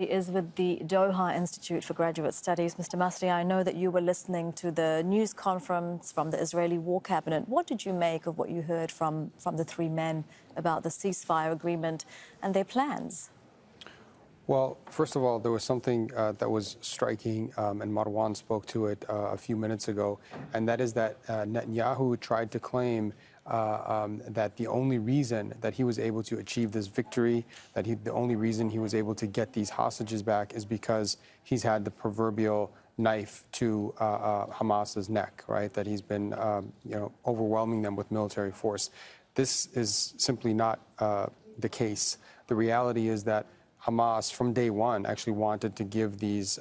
He is with the Doha Institute for Graduate Studies. Mr. Masri, I know that you were listening to the news conference from the Israeli War Cabinet. What did you make of what you heard from the three men about the ceasefire agreement and their plans? Well, first of all, there was something that was striking, and Marwan spoke to it a few minutes ago, and that is that Netanyahu tried to claim that the only reason that he was able to achieve this victory, the only reason he was able to get these hostages back is because he's had the proverbial knife to Hamas's neck, right? That he's been, overwhelming them with military force. This is simply not the case. The reality is that Hamas, from day one, actually wanted to give these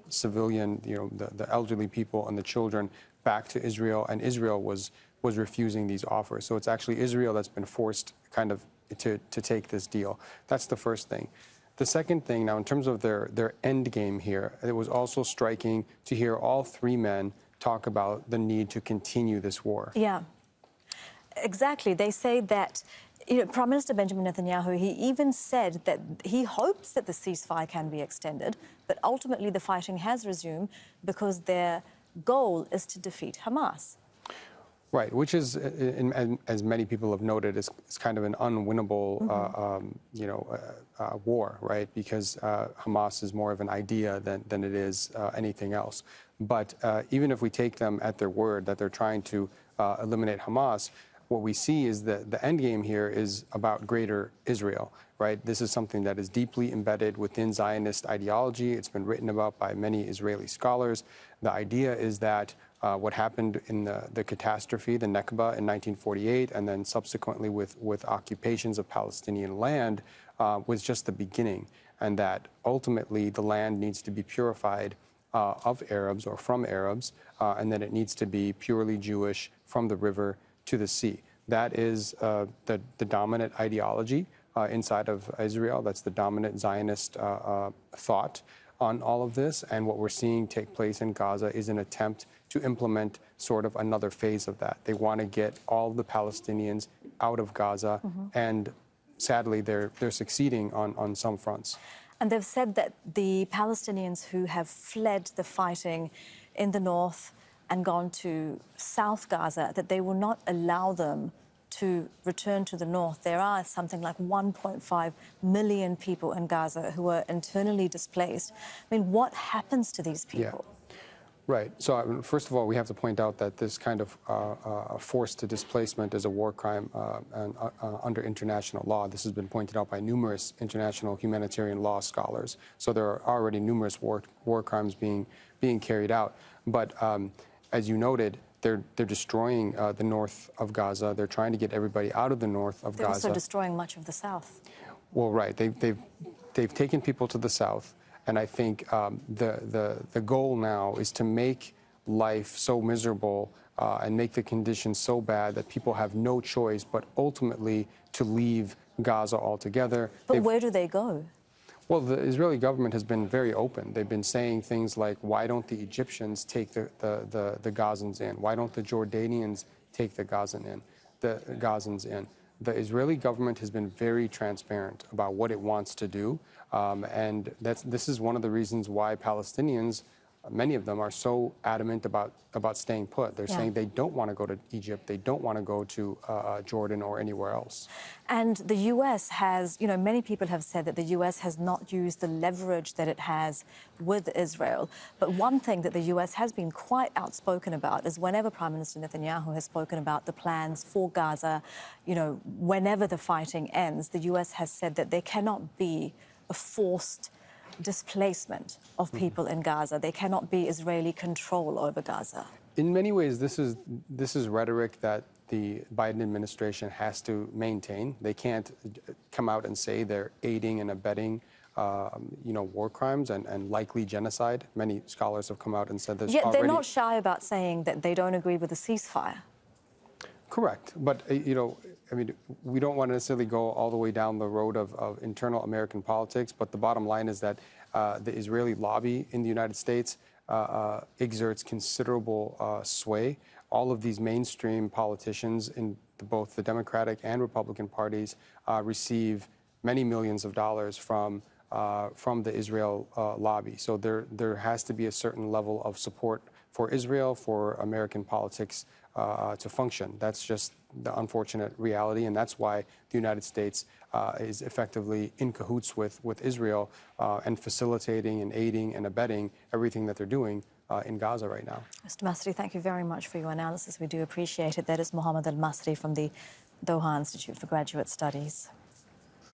civilian, the elderly people and the children back to Israel, and Israel was refusing these offers. So it's actually Israel that's been forced kind of to take this deal. That's the first thing. The second thing, now, in terms of their end game here, it was also striking to hear all three men talk about the need to continue this war. Yeah, exactly. They say that Prime Minister Benjamin Netanyahu, he even said that he hopes that the ceasefire can be extended, but ultimately the fighting has resumed because their goal is to defeat Hamas. Right, which is, as many people have noted, is kind of an unwinnable, war, right? Because Hamas is more of an idea than it is anything else. But even if we take them at their word that they're trying to eliminate Hamas, what we see is that the end game here is about greater Israel, right? This is something that is deeply embedded within Zionist ideology. It's been written about by many Israeli scholars. The idea is that what happened in the catastrophe, the Nakba in 1948, and then subsequently with occupations of Palestinian land was just the beginning, and that ultimately the land needs to be purified of Arabs or from Arabs, and that it needs to be purely Jewish from the river to the sea. That is the dominant ideology inside of Israel. That's the dominant Zionist thought on all of this. And what we're seeing take place in Gaza is an attempt to implement sort of another phase of that. They want to get all of the Palestinians out of Gaza, and sadly, they're succeeding on some fronts. And they've said that the Palestinians who have fled the fighting in the north and gone to South Gaza, that they will not allow them to return to the north. There are something like 1.5 million people in Gaza who are internally displaced. I mean, what happens to these people? Yeah. Right. So, first of all, we have to point out that this kind of forced displacement is a war crime under international law. This has been pointed out by numerous international humanitarian law scholars. So there are already numerous war crimes being carried out. But as you noted, they're destroying the north of Gaza. They're trying to get everybody out of the north of Gaza. They're also destroying much of the south. Well, right. They've taken people to the south, and I think the goal now is to make life so miserable and make the conditions so bad that people have no choice but ultimately to leave Gaza altogether. But where do they go? Well, the Israeli government has been very open. They've been saying things like, why don't the Egyptians take the Gazans in? Why don't the Jordanians take the Gazans in? The Israeli government has been very transparent about what it wants to do. And this is one of the reasons why Palestinians, many of them, are so adamant about staying put. They're saying they don't want to go to Egypt. They don't want to go to Jordan or anywhere else. And the U.S. has, many people have said that the U.S. has not used the leverage that it has with Israel. But one thing that the U.S. has been quite outspoken about is whenever Prime Minister Netanyahu has spoken about the plans for Gaza, whenever the fighting ends, the U.S. has said that there cannot be a forced displacement of people in Gaza. There cannot be Israeli control over Gaza. In many ways, this is rhetoric that the Biden administration has to maintain. They can't come out and say they're aiding and abetting, war crimes and likely genocide. Many scholars have come out and said there's already... They're not shy about saying that they don't agree with the ceasefire. Correct. But, we don't want to necessarily go all the way down the road of internal American politics, but the bottom line is that the Israeli lobby in the United States exerts considerable sway. All of these mainstream politicians in both the Democratic and Republican parties receive many millions of dollars from from the Israel lobby. So there has to be a certain level of support for Israel, for American politics to function. That's just the unfortunate reality, and that's why the United States is effectively in cahoots with Israel and facilitating and aiding and abetting everything that they're doing in Gaza right now. Mr. Masri, thank you very much for your analysis. We do appreciate it. That is Mohamad Elmasry from the Doha Institute for Graduate Studies.